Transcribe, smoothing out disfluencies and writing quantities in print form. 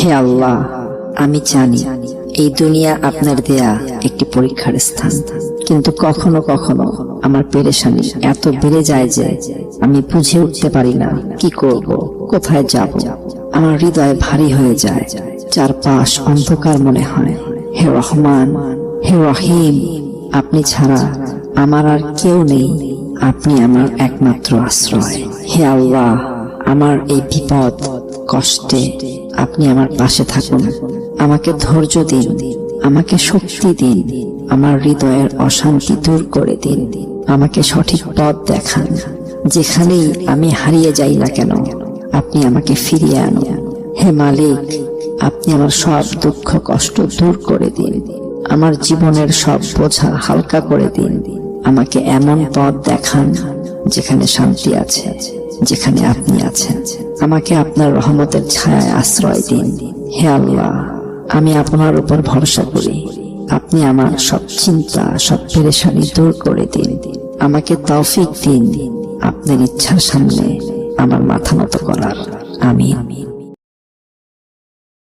হে আল্লাহ, আমি জানি এই দুনিয়া আপনার দেয়া একটি পরীক্ষার স্থান, কিন্তু কখনো কখনো আমার পেরেশানি এত বেড়ে যায় যে আমি বুঝে উঠতে পারি না কি করব, কোথায় যাব। আমার হৃদয় ভারী হয়ে যায়, চারপাশ অন্ধকার মনে হয়। হে রহমান, হে রহিম, আপনি ছাড়া আমার আর কেউ নেই, আপনি আমার একমাত্র আশ্রয়। হে আল্লাহ, আমার এই বিপদ কষ্টে আপনি আমার পাশে থাকুন। আমাকে ধৈর্য দিন, আমাকে শক্তি দিন, আমার হৃদয়ের অশান্তি দূর করে দিন। আমাকে সঠিক পথ দেখান। যেখানেই আমি হারিয়ে যাই না কেন, আপনি আমাকে ফিরিয়ে আনুন। হে মালিক, আপনি আমার সব দুঃখ কষ্ট দূর করে দিন। আমার জীবনের সব বোঝা হালকা করে দিন। আমাকে এমন পথ দেখান যেখানে শান্তি আছে, যেখানে আপনি আছেন। আমাকে আপনার রহমতের ছায়ায় আশ্রয় দিন। হে আল্লাহ, আমি আপনার উপর ভরসা করি। আপনি আমার সব চিন্তা, সব পেরেশানি দূর করে দিন। আমাকে তৌফিক দিন আপনার ইচ্ছার সামনে আমার মাথা নত করার। আমিন।